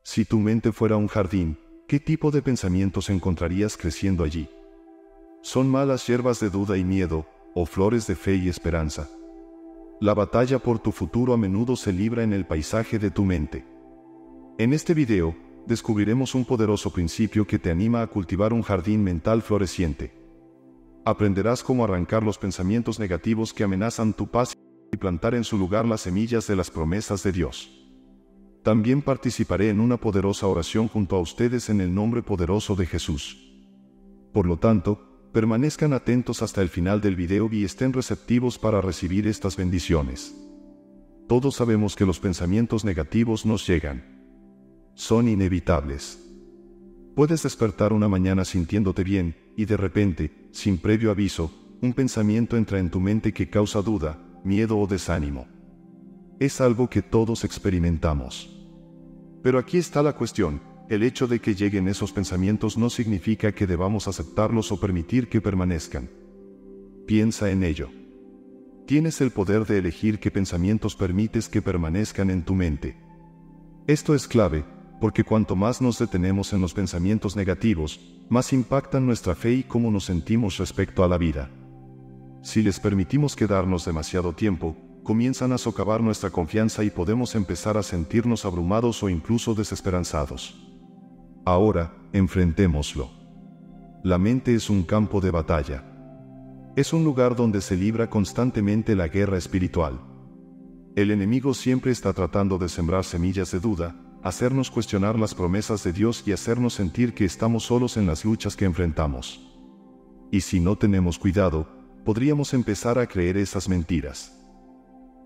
Si tu mente fuera un jardín, ¿qué tipo de pensamientos encontrarías creciendo allí? ¿Son malas hierbas de duda y miedo, o flores de fe y esperanza? La batalla por tu futuro a menudo se libra en el paisaje de tu mente. En este video, descubriremos un poderoso principio que te anima a cultivar un jardín mental floreciente. Aprenderás cómo arrancar los pensamientos negativos que amenazan tu paz y plantar en su lugar las semillas de las promesas de Dios. También participaré en una poderosa oración junto a ustedes en el nombre poderoso de Jesús. Por lo tanto, permanezcan atentos hasta el final del video y estén receptivos para recibir estas bendiciones. Todos sabemos que los pensamientos negativos nos llegan. Son inevitables. Puedes despertar una mañana sintiéndote bien, y de repente, sin previo aviso, un pensamiento entra en tu mente que causa duda, miedo o desánimo. Es algo que todos experimentamos. Pero aquí está la cuestión: el hecho de que lleguen esos pensamientos no significa que debamos aceptarlos o permitir que permanezcan. Piensa en ello. Tienes el poder de elegir qué pensamientos permites que permanezcan en tu mente. Esto es clave, porque cuanto más nos detenemos en los pensamientos negativos, más impactan nuestra fe y cómo nos sentimos respecto a la vida. Si les permitimos quedarnos demasiado tiempo, comienzan a socavar nuestra confianza y podemos empezar a sentirnos abrumados o incluso desesperanzados. Ahora, enfrentémoslo. La mente es un campo de batalla. Es un lugar donde se libra constantemente la guerra espiritual. El enemigo siempre está tratando de sembrar semillas de duda, hacernos cuestionar las promesas de Dios y hacernos sentir que estamos solos en las luchas que enfrentamos. Y si no tenemos cuidado, podríamos empezar a creer esas mentiras.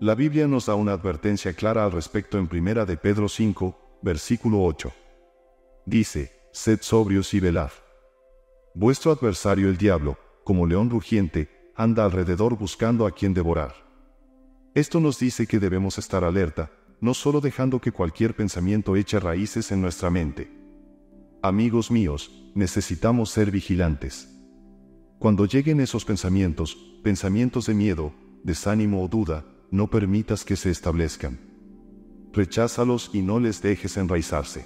La Biblia nos da una advertencia clara al respecto en 1 de Pedro 5, versículo 8. Dice: «Sed sobrios y velad. Vuestro adversario el diablo, como león rugiente, anda alrededor buscando a quien devorar». Esto nos dice que debemos estar alerta, no solo dejando que cualquier pensamiento eche raíces en nuestra mente. Amigos míos, necesitamos ser vigilantes. Cuando lleguen esos pensamientos de miedo, desánimo o duda, no permitas que se establezcan. Recházalos y no les dejes enraizarse.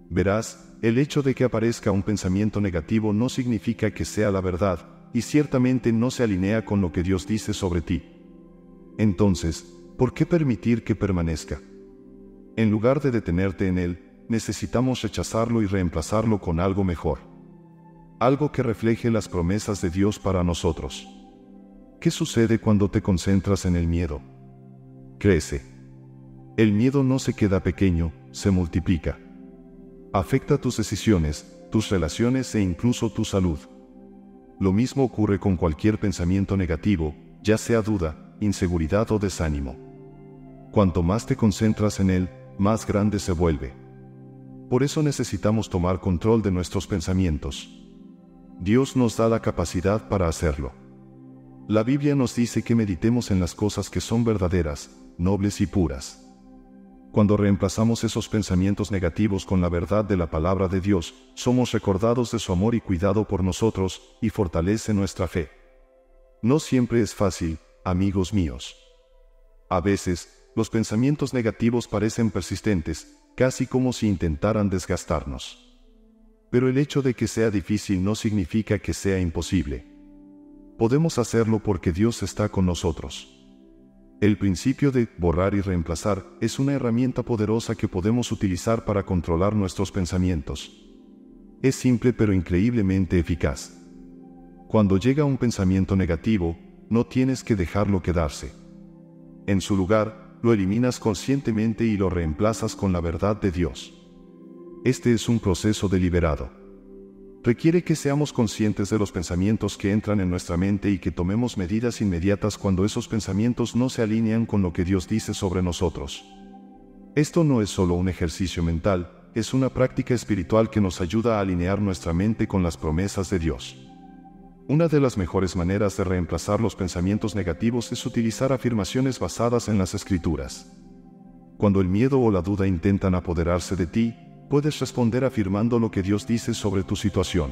Verás, el hecho de que aparezca un pensamiento negativo no significa que sea la verdad, y ciertamente no se alinea con lo que Dios dice sobre ti. Entonces, ¿por qué permitir que permanezca? En lugar de detenerte en él, necesitamos rechazarlo y reemplazarlo con algo mejor. Algo que refleje las promesas de Dios para nosotros. ¿Qué sucede cuando te concentras en el miedo? Crece. El miedo no se queda pequeño, se multiplica. Afecta tus decisiones, tus relaciones e incluso tu salud. Lo mismo ocurre con cualquier pensamiento negativo, ya sea duda, inseguridad o desánimo. Cuanto más te concentras en él, más grande se vuelve. Por eso necesitamos tomar control de nuestros pensamientos. Dios nos da la capacidad para hacerlo. La Biblia nos dice que meditemos en las cosas que son verdaderas, nobles y puras. Cuando reemplazamos esos pensamientos negativos con la verdad de la palabra de Dios, somos recordados de su amor y cuidado por nosotros, y fortalece nuestra fe. No siempre es fácil, amigos míos. A veces, los pensamientos negativos parecen persistentes, casi como si intentaran desgastarnos. Pero el hecho de que sea difícil no significa que sea imposible. Podemos hacerlo porque Dios está con nosotros. El principio de borrar y reemplazar es una herramienta poderosa que podemos utilizar para controlar nuestros pensamientos. Es simple pero increíblemente eficaz. Cuando llega un pensamiento negativo, no tienes que dejarlo quedarse. En su lugar, lo eliminas conscientemente y lo reemplazas con la verdad de Dios. Este es un proceso deliberado. Requiere que seamos conscientes de los pensamientos que entran en nuestra mente y que tomemos medidas inmediatas cuando esos pensamientos no se alinean con lo que Dios dice sobre nosotros. Esto no es solo un ejercicio mental, es una práctica espiritual que nos ayuda a alinear nuestra mente con las promesas de Dios. Una de las mejores maneras de reemplazar los pensamientos negativos es utilizar afirmaciones basadas en las Escrituras. Cuando el miedo o la duda intentan apoderarse de ti, puedes responder afirmando lo que Dios dice sobre tu situación.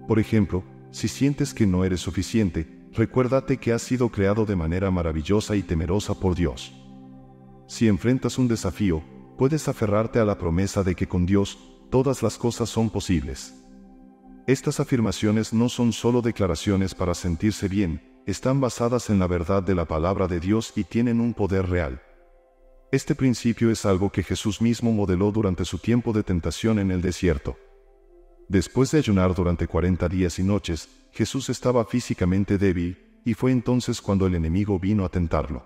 Por ejemplo, si sientes que no eres suficiente, recuérdate que has sido creado de manera maravillosa y temerosa por Dios. Si enfrentas un desafío, puedes aferrarte a la promesa de que con Dios, todas las cosas son posibles. Estas afirmaciones no son solo declaraciones para sentirse bien, están basadas en la verdad de la palabra de Dios y tienen un poder real. Este principio es algo que Jesús mismo modeló durante su tiempo de tentación en el desierto. Después de ayunar durante 40 días y noches, Jesús estaba físicamente débil, y fue entonces cuando el enemigo vino a tentarlo.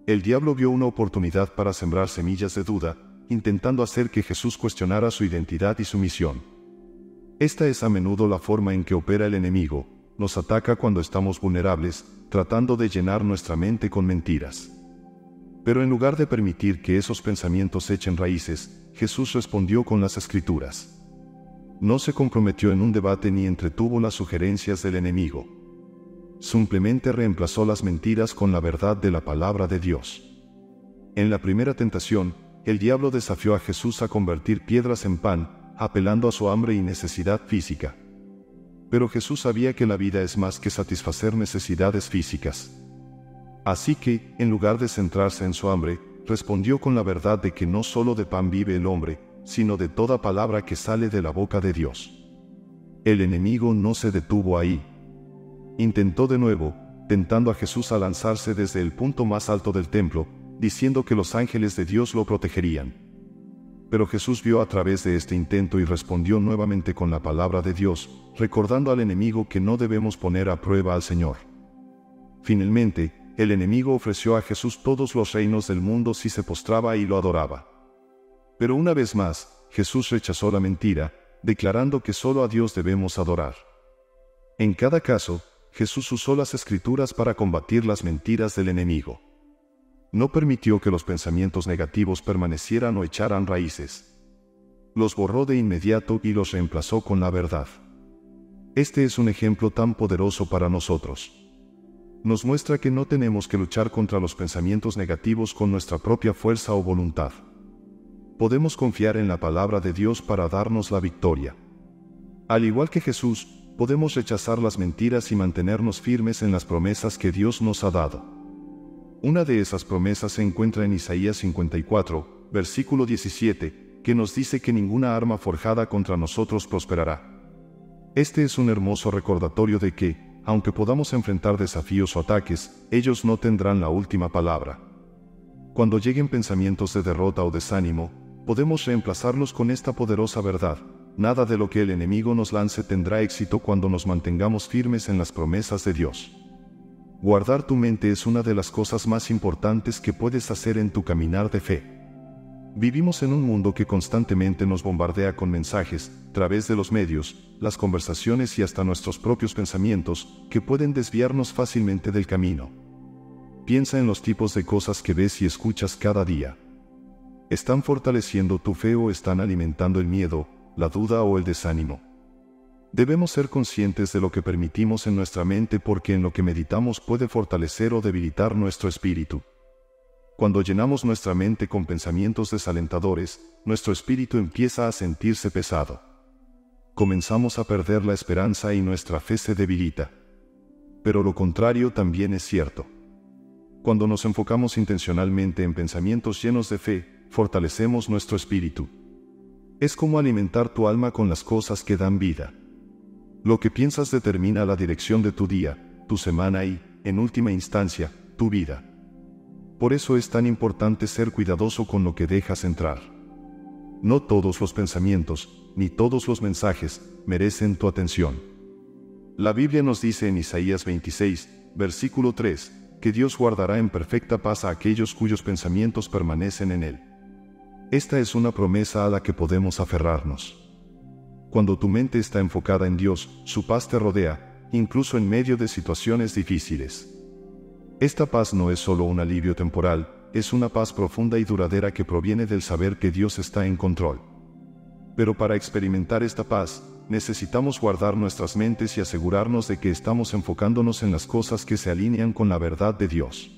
El diablo vio una oportunidad para sembrar semillas de duda, intentando hacer que Jesús cuestionara su identidad y su misión. Esta es a menudo la forma en que opera el enemigo, nos ataca cuando estamos vulnerables, tratando de llenar nuestra mente con mentiras. Pero en lugar de permitir que esos pensamientos echen raíces, Jesús respondió con las Escrituras. No se comprometió en un debate ni entretuvo las sugerencias del enemigo. Simplemente reemplazó las mentiras con la verdad de la palabra de Dios. En la primera tentación, el diablo desafió a Jesús a convertir piedras en pan, apelando a su hambre y necesidad física. Pero Jesús sabía que la vida es más que satisfacer necesidades físicas. Así que, en lugar de centrarse en su hambre, respondió con la verdad de que no solo de pan vive el hombre, sino de toda palabra que sale de la boca de Dios. El enemigo no se detuvo ahí. Intentó de nuevo, tentando a Jesús a lanzarse desde el punto más alto del templo, diciendo que los ángeles de Dios lo protegerían. Pero Jesús vio a través de este intento y respondió nuevamente con la palabra de Dios, recordando al enemigo que no debemos poner a prueba al Señor. Finalmente, el enemigo ofreció a Jesús todos los reinos del mundo si se postraba y lo adoraba. Pero una vez más, Jesús rechazó la mentira, declarando que solo a Dios debemos adorar. En cada caso, Jesús usó las Escrituras para combatir las mentiras del enemigo. No permitió que los pensamientos negativos permanecieran o echaran raíces. Los borró de inmediato y los reemplazó con la verdad. Este es un ejemplo tan poderoso para nosotros. Nos muestra que no tenemos que luchar contra los pensamientos negativos con nuestra propia fuerza o voluntad. Podemos confiar en la palabra de Dios para darnos la victoria. Al igual que Jesús, podemos rechazar las mentiras y mantenernos firmes en las promesas que Dios nos ha dado. Una de esas promesas se encuentra en Isaías 54, versículo 17, que nos dice que ninguna arma forjada contra nosotros prosperará. Este es un hermoso recordatorio de que, aunque podamos enfrentar desafíos o ataques, ellos no tendrán la última palabra. Cuando lleguen pensamientos de derrota o desánimo, podemos reemplazarlos con esta poderosa verdad: nada de lo que el enemigo nos lance tendrá éxito cuando nos mantengamos firmes en las promesas de Dios. Guardar tu mente es una de las cosas más importantes que puedes hacer en tu caminar de fe. Vivimos en un mundo que constantemente nos bombardea con mensajes, a través de los medios, las conversaciones y hasta nuestros propios pensamientos, que pueden desviarnos fácilmente del camino. Piensa en los tipos de cosas que ves y escuchas cada día. ¿Están fortaleciendo tu fe o están alimentando el miedo, la duda o el desánimo? Debemos ser conscientes de lo que permitimos en nuestra mente, porque en lo que meditamos puede fortalecer o debilitar nuestro espíritu. Cuando llenamos nuestra mente con pensamientos desalentadores, nuestro espíritu empieza a sentirse pesado. Comenzamos a perder la esperanza y nuestra fe se debilita. Pero lo contrario también es cierto. Cuando nos enfocamos intencionalmente en pensamientos llenos de fe, fortalecemos nuestro espíritu. Es como alimentar tu alma con las cosas que dan vida. Lo que piensas determina la dirección de tu día, tu semana y, en última instancia, tu vida. Por eso es tan importante ser cuidadoso con lo que dejas entrar. No todos los pensamientos, ni todos los mensajes, merecen tu atención. La Biblia nos dice en Isaías 26, versículo 3, que Dios guardará en perfecta paz a aquellos cuyos pensamientos permanecen en Él. Esta es una promesa a la que podemos aferrarnos. Cuando tu mente está enfocada en Dios, su paz te rodea, incluso en medio de situaciones difíciles. Esta paz no es solo un alivio temporal, es una paz profunda y duradera que proviene del saber que Dios está en control. Pero para experimentar esta paz, necesitamos guardar nuestras mentes y asegurarnos de que estamos enfocándonos en las cosas que se alinean con la verdad de Dios.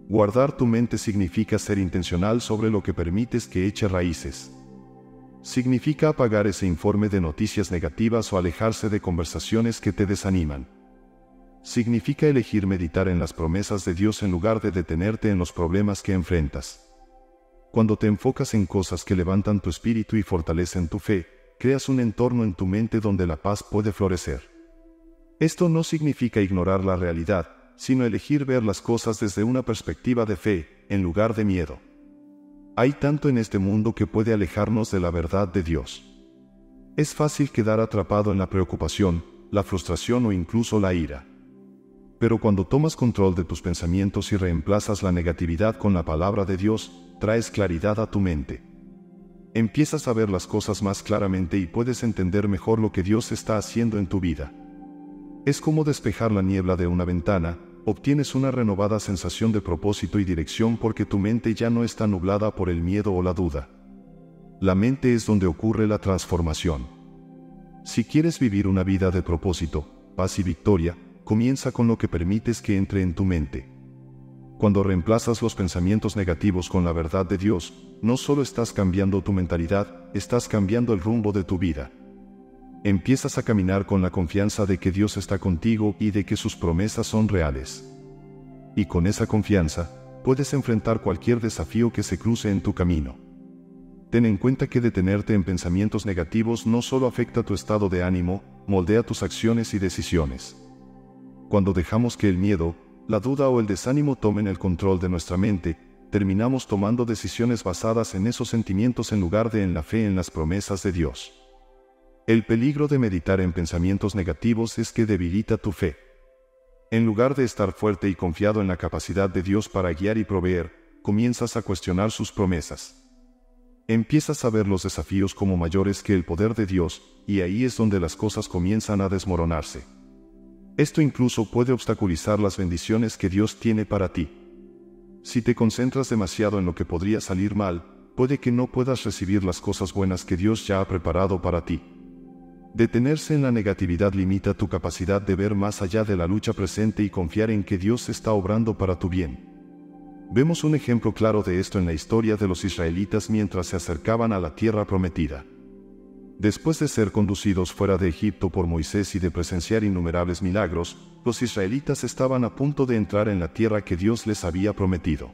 Guardar tu mente significa ser intencional sobre lo que permites que eche raíces. Significa apagar ese informe de noticias negativas o alejarse de conversaciones que te desaniman. Significa elegir meditar en las promesas de Dios en lugar de detenerte en los problemas que enfrentas. Cuando te enfocas en cosas que levantan tu espíritu y fortalecen tu fe, creas un entorno en tu mente donde la paz puede florecer. Esto no significa ignorar la realidad, sino elegir ver las cosas desde una perspectiva de fe, en lugar de miedo. Hay tanto en este mundo que puede alejarnos de la verdad de Dios. Es fácil quedar atrapado en la preocupación, la frustración o incluso la ira. Pero cuando tomas control de tus pensamientos y reemplazas la negatividad con la palabra de Dios, traes claridad a tu mente. Empiezas a ver las cosas más claramente y puedes entender mejor lo que Dios está haciendo en tu vida. Es como despejar la niebla de una ventana, obtienes una renovada sensación de propósito y dirección porque tu mente ya no está nublada por el miedo o la duda. La mente es donde ocurre la transformación. Si quieres vivir una vida de propósito, paz y victoria, comienza con lo que permites que entre en tu mente. Cuando reemplazas los pensamientos negativos con la verdad de Dios, no solo estás cambiando tu mentalidad, estás cambiando el rumbo de tu vida. Empiezas a caminar con la confianza de que Dios está contigo y de que sus promesas son reales. Y con esa confianza, puedes enfrentar cualquier desafío que se cruce en tu camino. Ten en cuenta que detenerte en pensamientos negativos no solo afecta tu estado de ánimo, moldea tus acciones y decisiones. Cuando dejamos que el miedo, la duda o el desánimo tomen el control de nuestra mente, terminamos tomando decisiones basadas en esos sentimientos en lugar de en la fe en las promesas de Dios. El peligro de meditar en pensamientos negativos es que debilita tu fe. En lugar de estar fuerte y confiado en la capacidad de Dios para guiar y proveer, comienzas a cuestionar sus promesas. Empiezas a ver los desafíos como mayores que el poder de Dios, y ahí es donde las cosas comienzan a desmoronarse. Esto incluso puede obstaculizar las bendiciones que Dios tiene para ti. Si te concentras demasiado en lo que podría salir mal, puede que no puedas recibir las cosas buenas que Dios ya ha preparado para ti. Detenerse en la negatividad limita tu capacidad de ver más allá de la lucha presente y confiar en que Dios está obrando para tu bien. Vemos un ejemplo claro de esto en la historia de los israelitas mientras se acercaban a la tierra prometida. Después de ser conducidos fuera de Egipto por Moisés y de presenciar innumerables milagros, los israelitas estaban a punto de entrar en la tierra que Dios les había prometido.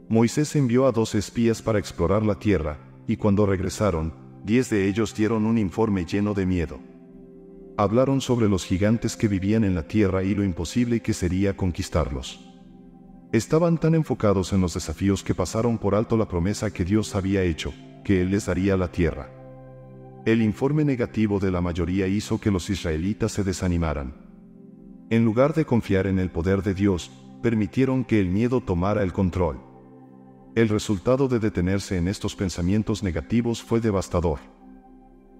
Moisés envió a 12 espías para explorar la tierra, y cuando regresaron, 10 de ellos dieron un informe lleno de miedo. Hablaron sobre los gigantes que vivían en la tierra y lo imposible que sería conquistarlos. Estaban tan enfocados en los desafíos que pasaron por alto la promesa que Dios había hecho, que Él les daría la tierra. El informe negativo de la mayoría hizo que los israelitas se desanimaran. En lugar de confiar en el poder de Dios, permitieron que el miedo tomara el control. El resultado de detenerse en estos pensamientos negativos fue devastador.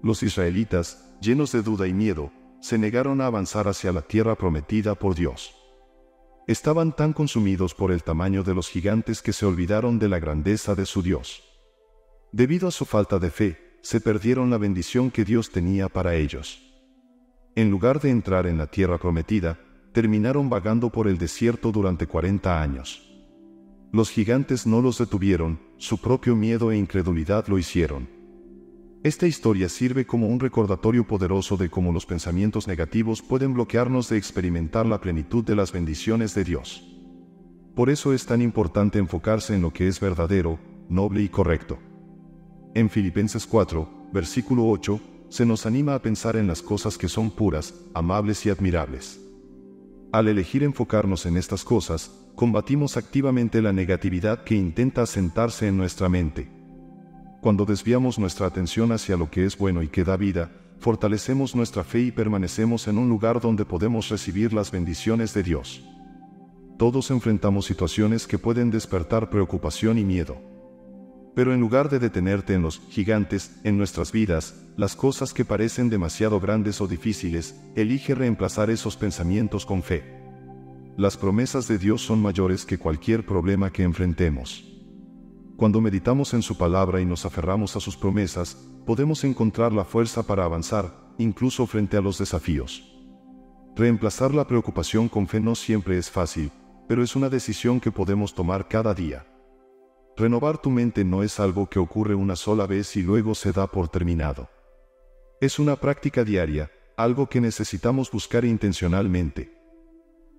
Los israelitas, llenos de duda y miedo, se negaron a avanzar hacia la tierra prometida por Dios. Estaban tan consumidos por el tamaño de los gigantes que se olvidaron de la grandeza de su Dios. Debido a su falta de fe, se perdieron la bendición que Dios tenía para ellos. En lugar de entrar en la tierra prometida, terminaron vagando por el desierto durante 40 años. Los gigantes no los detuvieron, su propio miedo e incredulidad lo hicieron. Esta historia sirve como un recordatorio poderoso de cómo los pensamientos negativos pueden bloquearnos de experimentar la plenitud de las bendiciones de Dios. Por eso es tan importante enfocarse en lo que es verdadero, noble y correcto. En Filipenses 4, versículo 8, se nos anima a pensar en las cosas que son puras, amables y admirables. Al elegir enfocarnos en estas cosas, combatimos activamente la negatividad que intenta asentarse en nuestra mente. Cuando desviamos nuestra atención hacia lo que es bueno y que da vida, fortalecemos nuestra fe y permanecemos en un lugar donde podemos recibir las bendiciones de Dios. Todos enfrentamos situaciones que pueden despertar preocupación y miedo. Pero en lugar de detenerte en los gigantes en nuestras vidas, las cosas que parecen demasiado grandes o difíciles, elige reemplazar esos pensamientos con fe. Las promesas de Dios son mayores que cualquier problema que enfrentemos. Cuando meditamos en su palabra y nos aferramos a sus promesas, podemos encontrar la fuerza para avanzar, incluso frente a los desafíos. Reemplazar la preocupación con fe no siempre es fácil, pero es una decisión que podemos tomar cada día. Renovar tu mente no es algo que ocurre una sola vez y luego se da por terminado. Es una práctica diaria, algo que necesitamos buscar intencionalmente.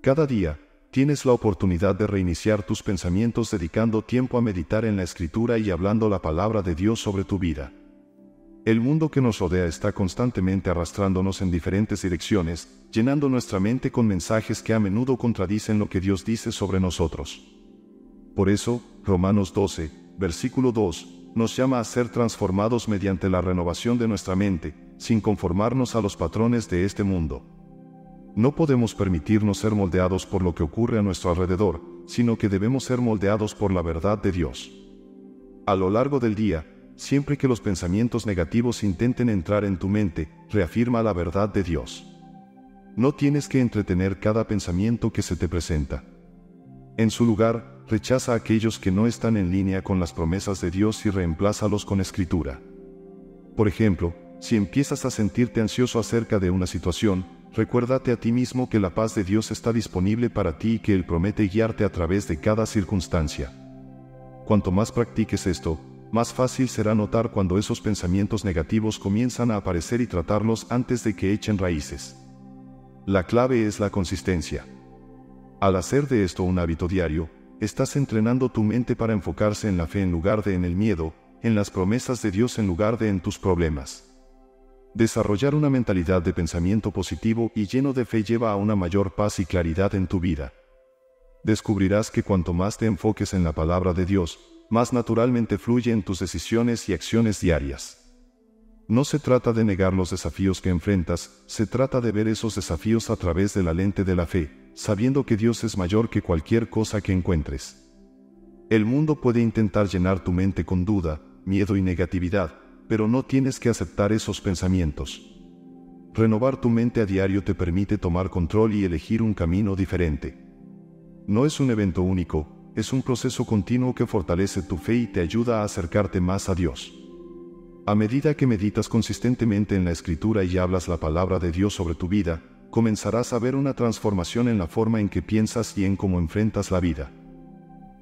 Cada día, tienes la oportunidad de reiniciar tus pensamientos dedicando tiempo a meditar en la Escritura y hablando la palabra de Dios sobre tu vida. El mundo que nos rodea está constantemente arrastrándonos en diferentes direcciones, llenando nuestra mente con mensajes que a menudo contradicen lo que Dios dice sobre nosotros. Por eso, Romanos 12, versículo 2, nos llama a ser transformados mediante la renovación de nuestra mente, sin conformarnos a los patrones de este mundo. No podemos permitirnos ser moldeados por lo que ocurre a nuestro alrededor, sino que debemos ser moldeados por la verdad de Dios. A lo largo del día, siempre que los pensamientos negativos intenten entrar en tu mente, reafirma la verdad de Dios. No tienes que entretener cada pensamiento que se te presenta. En su lugar, rechaza a aquellos que no están en línea con las promesas de Dios y reemplázalos con Escritura. Por ejemplo, si empiezas a sentirte ansioso acerca de una situación, recuérdate a ti mismo que la paz de Dios está disponible para ti y que Él promete guiarte a través de cada circunstancia. Cuanto más practiques esto, más fácil será notar cuando esos pensamientos negativos comienzan a aparecer y tratarlos antes de que echen raíces. La clave es la consistencia. Al hacer de esto un hábito diario, estás entrenando tu mente para enfocarse en la fe en lugar de en el miedo, en las promesas de Dios en lugar de en tus problemas. Desarrollar una mentalidad de pensamiento positivo y lleno de fe lleva a una mayor paz y claridad en tu vida. Descubrirás que cuanto más te enfoques en la palabra de Dios, más naturalmente fluye en tus decisiones y acciones diarias. No se trata de negar los desafíos que enfrentas, se trata de ver esos desafíos a través de la lente de la fe, sabiendo que Dios es mayor que cualquier cosa que encuentres. El mundo puede intentar llenar tu mente con duda, miedo y negatividad, pero no tienes que aceptar esos pensamientos. Renovar tu mente a diario te permite tomar control y elegir un camino diferente. No es un evento único, es un proceso continuo que fortalece tu fe y te ayuda a acercarte más a Dios. A medida que meditas consistentemente en la Escritura y hablas la palabra de Dios sobre tu vida, comenzarás a ver una transformación en la forma en que piensas y en cómo enfrentas la vida.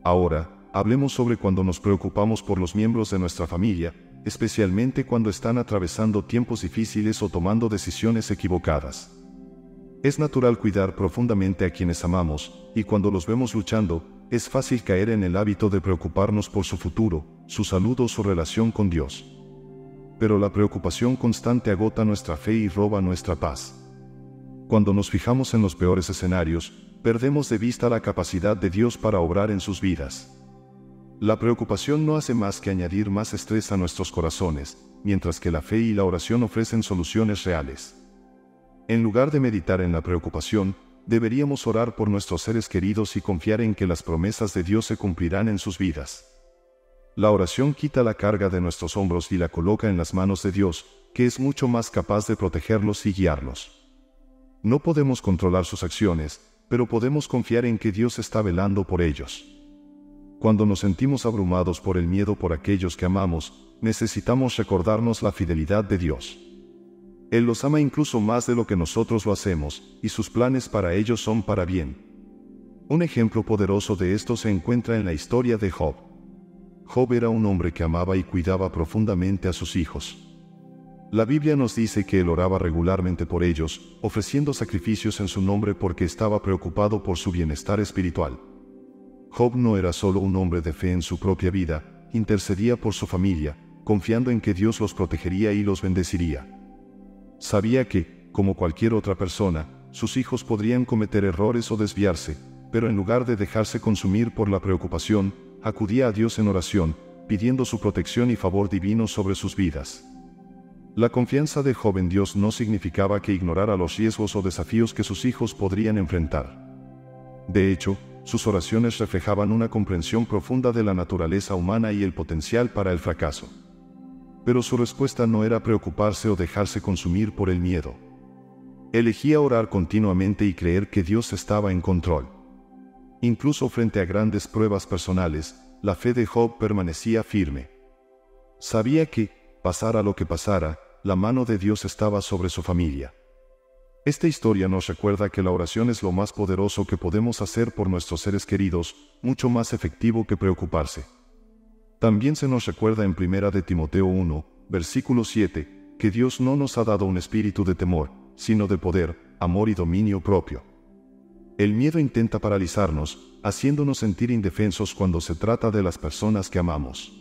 Ahora, hablemos sobre cuando nos preocupamos por los miembros de nuestra familia, especialmente cuando están atravesando tiempos difíciles o tomando decisiones equivocadas. Es natural cuidar profundamente a quienes amamos, y cuando los vemos luchando, es fácil caer en el hábito de preocuparnos por su futuro, su salud o su relación con Dios. Pero la preocupación constante agota nuestra fe y roba nuestra paz. Cuando nos fijamos en los peores escenarios, perdemos de vista la capacidad de Dios para obrar en sus vidas. La preocupación no hace más que añadir más estrés a nuestros corazones, mientras que la fe y la oración ofrecen soluciones reales. En lugar de meditar en la preocupación, deberíamos orar por nuestros seres queridos y confiar en que las promesas de Dios se cumplirán en sus vidas. La oración quita la carga de nuestros hombros y la coloca en las manos de Dios, que es mucho más capaz de protegerlos y guiarlos. No podemos controlar sus acciones, pero podemos confiar en que Dios está velando por ellos. Cuando nos sentimos abrumados por el miedo por aquellos que amamos, necesitamos recordarnos la fidelidad de Dios. Él los ama incluso más de lo que nosotros lo hacemos, y sus planes para ellos son para bien. Un ejemplo poderoso de esto se encuentra en la historia de Job. Job era un hombre que amaba y cuidaba profundamente a sus hijos. La Biblia nos dice que él oraba regularmente por ellos, ofreciendo sacrificios en su nombre porque estaba preocupado por su bienestar espiritual. Job no era solo un hombre de fe en su propia vida, intercedía por su familia, confiando en que Dios los protegería y los bendeciría. Sabía que, como cualquier otra persona, sus hijos podrían cometer errores o desviarse, pero en lugar de dejarse consumir por la preocupación, acudía a Dios en oración, pidiendo su protección y favor divino sobre sus vidas. La confianza de Job en Dios no significaba que ignorara los riesgos o desafíos que sus hijos podrían enfrentar. De hecho, sus oraciones reflejaban una comprensión profunda de la naturaleza humana y el potencial para el fracaso. Pero su respuesta no era preocuparse o dejarse consumir por el miedo. Elegía orar continuamente y creer que Dios estaba en control. Incluso frente a grandes pruebas personales, la fe de Job permanecía firme. Sabía que, pasara lo que pasara, la mano de Dios estaba sobre su familia. Esta historia nos recuerda que la oración es lo más poderoso que podemos hacer por nuestros seres queridos, mucho más efectivo que preocuparse. También se nos recuerda en 1 de Timoteo 1, versículo 7, que Dios no nos ha dado un espíritu de temor, sino de poder, amor y dominio propio. El miedo intenta paralizarnos, haciéndonos sentir indefensos cuando se trata de las personas que amamos.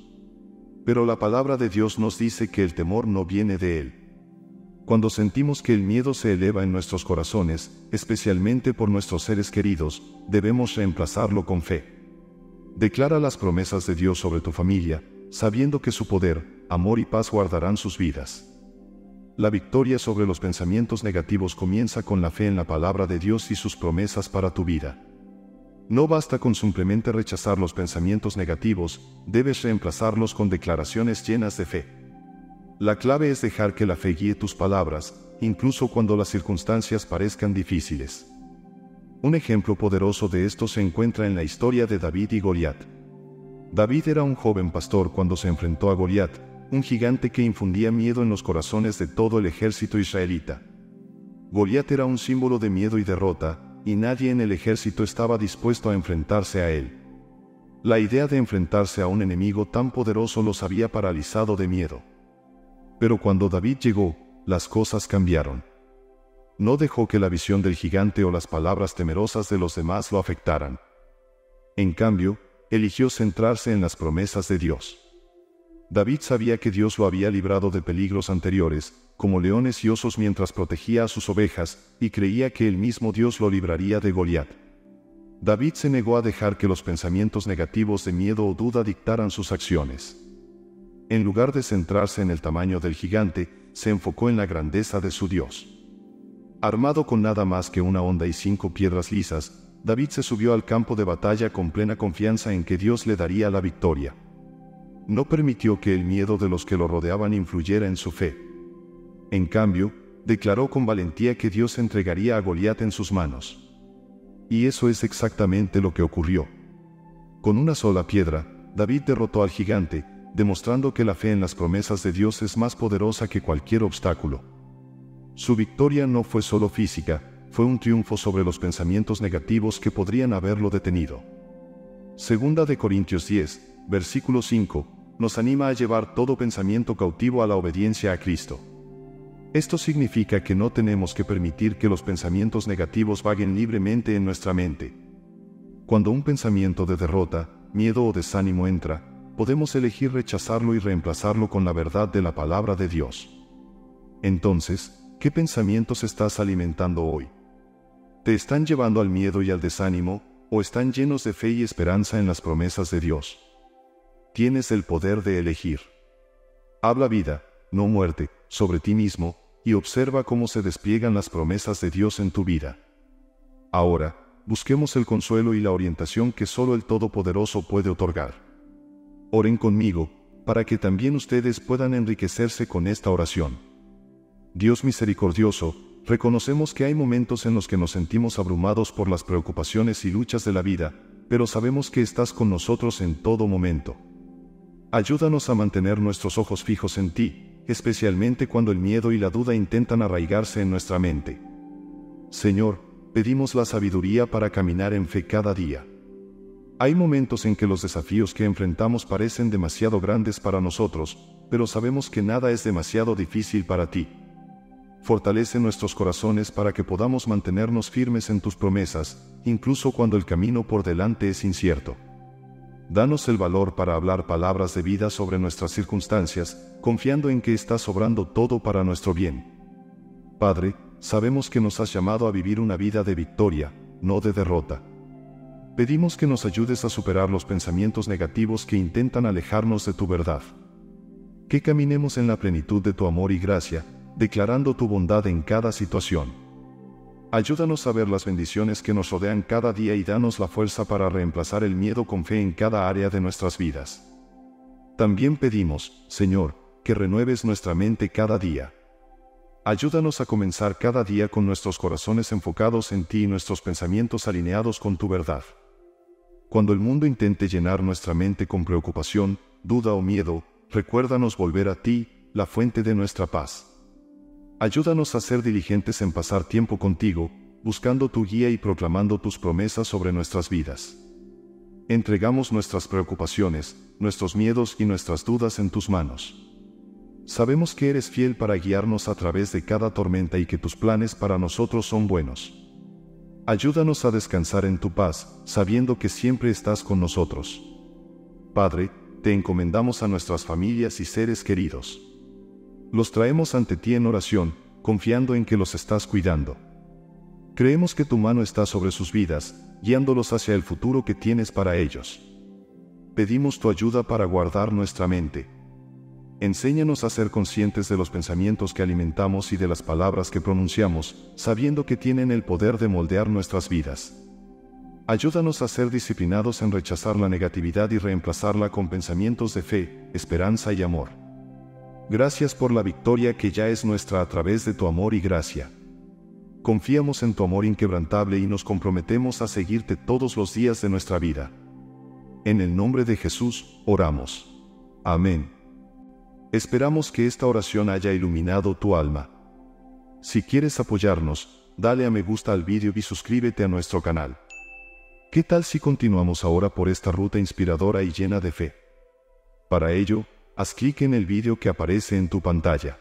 Pero la palabra de Dios nos dice que el temor no viene de Él. Cuando sentimos que el miedo se eleva en nuestros corazones, especialmente por nuestros seres queridos, debemos reemplazarlo con fe. Declara las promesas de Dios sobre tu familia, sabiendo que su poder, amor y paz guardarán sus vidas. La victoria sobre los pensamientos negativos comienza con la fe en la palabra de Dios y sus promesas para tu vida. No basta con simplemente rechazar los pensamientos negativos, debes reemplazarlos con declaraciones llenas de fe. La clave es dejar que la fe guíe tus palabras, incluso cuando las circunstancias parezcan difíciles. Un ejemplo poderoso de esto se encuentra en la historia de David y Goliat. David era un joven pastor cuando se enfrentó a Goliat, un gigante que infundía miedo en los corazones de todo el ejército israelita. Goliat era un símbolo de miedo y derrota, y nadie en el ejército estaba dispuesto a enfrentarse a él. La idea de enfrentarse a un enemigo tan poderoso los había paralizado de miedo. Pero cuando David llegó, las cosas cambiaron. No dejó que la visión del gigante o las palabras temerosas de los demás lo afectaran. En cambio, eligió centrarse en las promesas de Dios. David sabía que Dios lo había librado de peligros anteriores, como leones y osos mientras protegía a sus ovejas, y creía que el mismo Dios lo libraría de Goliat. David se negó a dejar que los pensamientos negativos de miedo o duda dictaran sus acciones. En lugar de centrarse en el tamaño del gigante, se enfocó en la grandeza de su Dios. Armado con nada más que una honda y 5 piedras lisas, David se subió al campo de batalla con plena confianza en que Dios le daría la victoria. No permitió que el miedo de los que lo rodeaban influyera en su fe. En cambio, declaró con valentía que Dios entregaría a Goliat en sus manos. Y eso es exactamente lo que ocurrió. Con una sola piedra, David derrotó al gigante, demostrando que la fe en las promesas de Dios es más poderosa que cualquier obstáculo. Su victoria no fue solo física, fue un triunfo sobre los pensamientos negativos que podrían haberlo detenido. Segunda de Corintios 10, versículo 5, nos anima a llevar todo pensamiento cautivo a la obediencia a Cristo. Esto significa que no tenemos que permitir que los pensamientos negativos vaguen libremente en nuestra mente. Cuando un pensamiento de derrota, miedo o desánimo entra, podemos elegir rechazarlo y reemplazarlo con la verdad de la palabra de Dios. Entonces, ¿qué pensamientos estás alimentando hoy? ¿Te están llevando al miedo y al desánimo, o están llenos de fe y esperanza en las promesas de Dios? Tienes el poder de elegir. Habla vida, no muerte, sobre ti mismo, y observa cómo se despliegan las promesas de Dios en tu vida. Ahora, busquemos el consuelo y la orientación que solo el Todopoderoso puede otorgar. Oren conmigo, para que también ustedes puedan enriquecerse con esta oración. Dios misericordioso, reconocemos que hay momentos en los que nos sentimos abrumados por las preocupaciones y luchas de la vida, pero sabemos que estás con nosotros en todo momento. Ayúdanos a mantener nuestros ojos fijos en ti, especialmente cuando el miedo y la duda intentan arraigarse en nuestra mente. Señor, pedimos la sabiduría para caminar en fe cada día. Hay momentos en que los desafíos que enfrentamos parecen demasiado grandes para nosotros, pero sabemos que nada es demasiado difícil para ti. Fortalece nuestros corazones para que podamos mantenernos firmes en tus promesas, incluso cuando el camino por delante es incierto. Danos el valor para hablar palabras de vida sobre nuestras circunstancias, confiando en que estás obrando todo para nuestro bien. Padre, sabemos que nos has llamado a vivir una vida de victoria, no de derrota. Pedimos que nos ayudes a superar los pensamientos negativos que intentan alejarnos de tu verdad. Que caminemos en la plenitud de tu amor y gracia, declarando tu bondad en cada situación. Ayúdanos a ver las bendiciones que nos rodean cada día y danos la fuerza para reemplazar el miedo con fe en cada área de nuestras vidas. También pedimos, Señor, que renueves nuestra mente cada día. Ayúdanos a comenzar cada día con nuestros corazones enfocados en ti y nuestros pensamientos alineados con tu verdad. Cuando el mundo intente llenar nuestra mente con preocupación, duda o miedo, recuérdanos volver a ti, la fuente de nuestra paz. Ayúdanos a ser diligentes en pasar tiempo contigo, buscando tu guía y proclamando tus promesas sobre nuestras vidas. Entregamos nuestras preocupaciones, nuestros miedos y nuestras dudas en tus manos. Sabemos que eres fiel para guiarnos a través de cada tormenta y que tus planes para nosotros son buenos. Ayúdanos a descansar en tu paz, sabiendo que siempre estás con nosotros. Padre, te encomendamos a nuestras familias y seres queridos. Los traemos ante ti en oración, confiando en que los estás cuidando. Creemos que tu mano está sobre sus vidas, guiándolos hacia el futuro que tienes para ellos. Pedimos tu ayuda para guardar nuestra mente. Enséñanos a ser conscientes de los pensamientos que alimentamos y de las palabras que pronunciamos, sabiendo que tienen el poder de moldear nuestras vidas. Ayúdanos a ser disciplinados en rechazar la negatividad y reemplazarla con pensamientos de fe, esperanza y amor. Gracias por la victoria que ya es nuestra a través de tu amor y gracia. Confiamos en tu amor inquebrantable y nos comprometemos a seguirte todos los días de nuestra vida. En el nombre de Jesús, oramos. Amén. Esperamos que esta oración haya iluminado tu alma. Si quieres apoyarnos, dale a me gusta al vídeo y suscríbete a nuestro canal. ¿Qué tal si continuamos ahora por esta ruta inspiradora y llena de fe? Para ello, haz clic en el vídeo que aparece en tu pantalla.